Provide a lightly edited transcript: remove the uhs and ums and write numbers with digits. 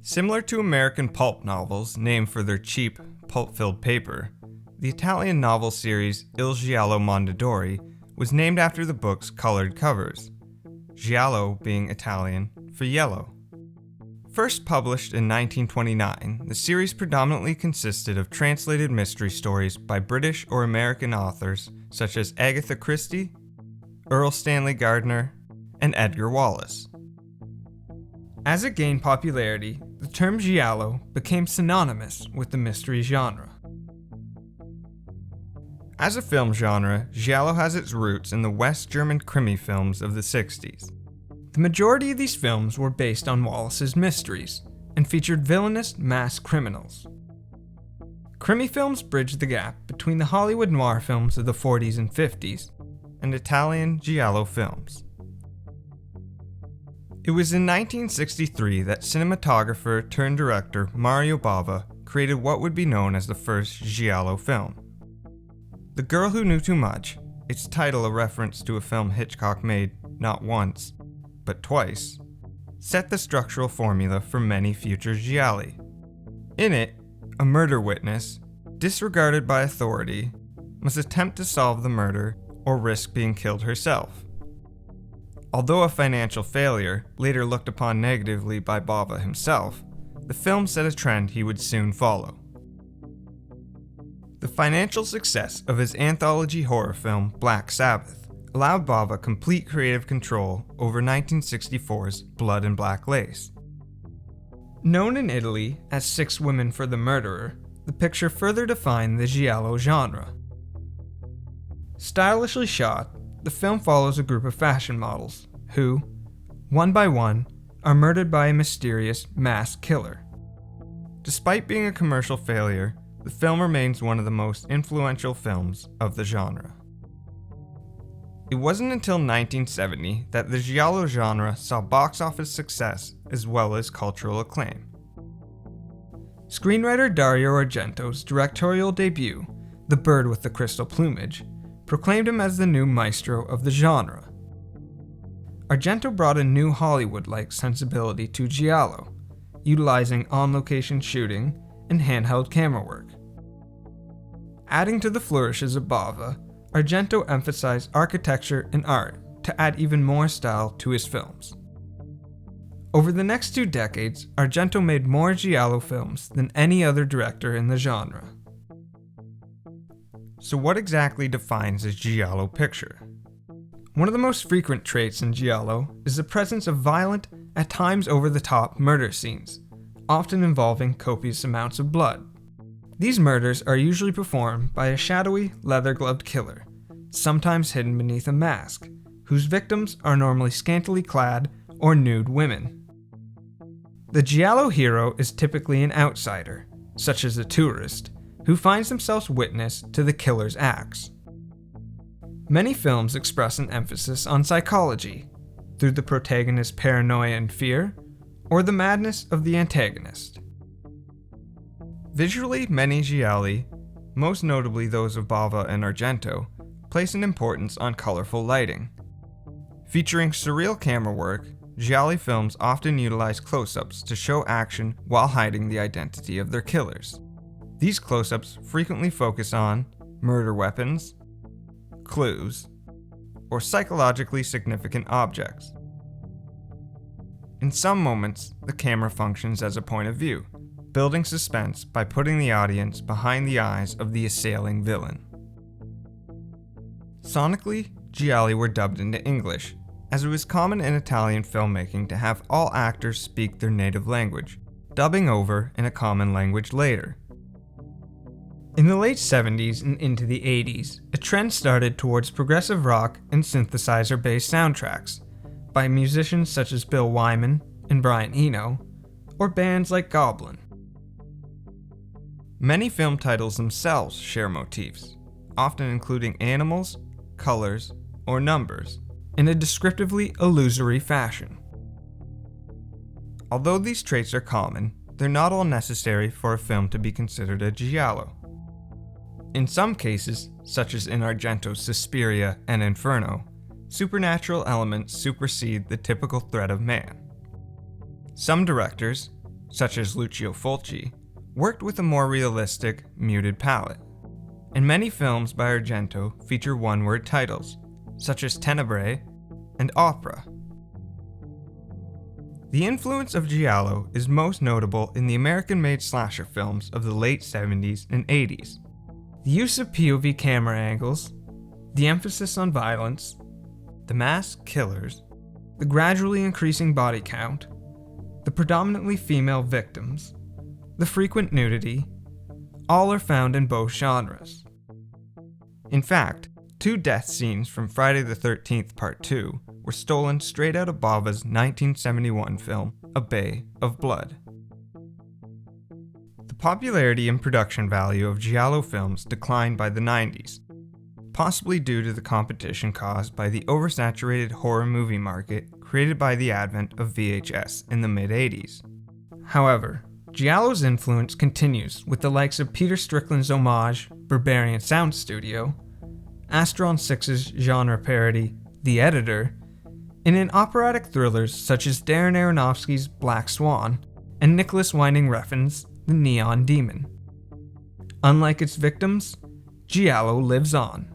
Similar to American pulp novels named for their cheap, pulp-filled paper, the Italian novel series Il Giallo Mondadori was named after the book's colored covers, Giallo being Italian for yellow. First published in 1929, the series predominantly consisted of translated mystery stories by British or American authors such as Agatha Christie, Earl Stanley Gardner, and Edgar Wallace. As it gained popularity, the term Giallo became synonymous with the mystery genre. As a film genre, Giallo has its roots in the West German krimi films of the 60s. The majority of these films were based on Wallace's mysteries and featured villainous masked criminals. Krimi films bridged the gap between the Hollywood noir films of the 40s and 50s and Italian Giallo films. It was in 1963 that cinematographer turned director Mario Bava created what would be known as the first Giallo film. The Girl Who Knew Too Much, its title a reference to a film Hitchcock made not once, but twice, set the structural formula for many future gialli. In it, a murder witness, disregarded by authority, must attempt to solve the murder or risk being killed herself. Although a financial failure, later looked upon negatively by Bava himself, the film set a trend he would soon follow. The financial success of his anthology horror film Black Sabbath allowed Bava complete creative control over 1964's Blood and Black Lace. Known in Italy as Six Women for the Murderer, the picture further defined the giallo genre. Stylishly shot, the film follows a group of fashion models who, one by one, are murdered by a mysterious masked killer. Despite being a commercial failure, the film remains one of the most influential films of the genre. It wasn't until 1970 that the giallo genre saw box office success as well as cultural acclaim. Screenwriter Dario Argento's directorial debut, The Bird with the Crystal Plumage, proclaimed him as the new maestro of the genre. Argento brought a new Hollywood-like sensibility to giallo, utilizing on-location shooting and handheld camera work. Adding to the flourishes of Bava, Argento emphasized architecture and art to add even more style to his films. Over the next 2 decades, Argento made more giallo films than any other director in the genre. So what exactly defines a giallo picture? One of the most frequent traits in giallo is the presence of violent, at times over-the-top murder scenes, often involving copious amounts of blood. These murders are usually performed by a shadowy, leather-gloved killer, sometimes hidden beneath a mask, whose victims are normally scantily clad or nude women. The giallo hero is typically an outsider, such as a tourist, who finds themselves witness to the killer's acts. Many films express an emphasis on psychology, through the protagonist's paranoia and fear, or the madness of the antagonist. Visually, many gialli, most notably those of Bava and Argento, place an importance on colorful lighting. Featuring surreal camera work, gialli films often utilize close-ups to show action while hiding the identity of their killers. These close-ups frequently focus on murder weapons, clues, or psychologically significant objects. In some moments, the camera functions as a point of view, building suspense by putting the audience behind the eyes of the assailing villain. Sonically, gialli were dubbed into English, as it was common in Italian filmmaking to have all actors speak their native language, dubbing over in a common language later. In the late 70s and into the 80s, a trend started towards progressive rock and synthesizer-based soundtracks by musicians such as Bill Wyman and Brian Eno, or bands like Goblin. Many film titles themselves share motifs, often including animals, colors, or numbers, in a descriptively illusory fashion. Although these traits are common, they're not all necessary for a film to be considered a giallo. In some cases, such as in Argento's Suspiria and Inferno, supernatural elements supersede the typical threat of man. Some directors, such as Lucio Fulci, worked with a more realistic, muted palette. And many films by Argento feature one-word titles, such as Tenebre and Opera. The influence of Giallo is most notable in the American-made slasher films of the late 70s and 80s. The use of POV camera angles, the emphasis on violence, the masked killers, the gradually increasing body count, the predominantly female victims, the frequent nudity, all are found in both genres. In fact, 2 death scenes from Friday the 13th Part 2 were stolen straight out of Bava's 1971 film, A Bay of Blood. The popularity and production value of Giallo films declined by the 90s, possibly due to the competition caused by the oversaturated horror movie market created by the advent of VHS in the mid-80s. However, Giallo's influence continues with the likes of Peter Strickland's homage, Berberian Sound Studio, Astron 6's genre parody, The Editor, and in operatic thrillers such as Darren Aronofsky's Black Swan and Nicholas Winding Refn's The Neon Demon. Unlike its victims, Giallo lives on.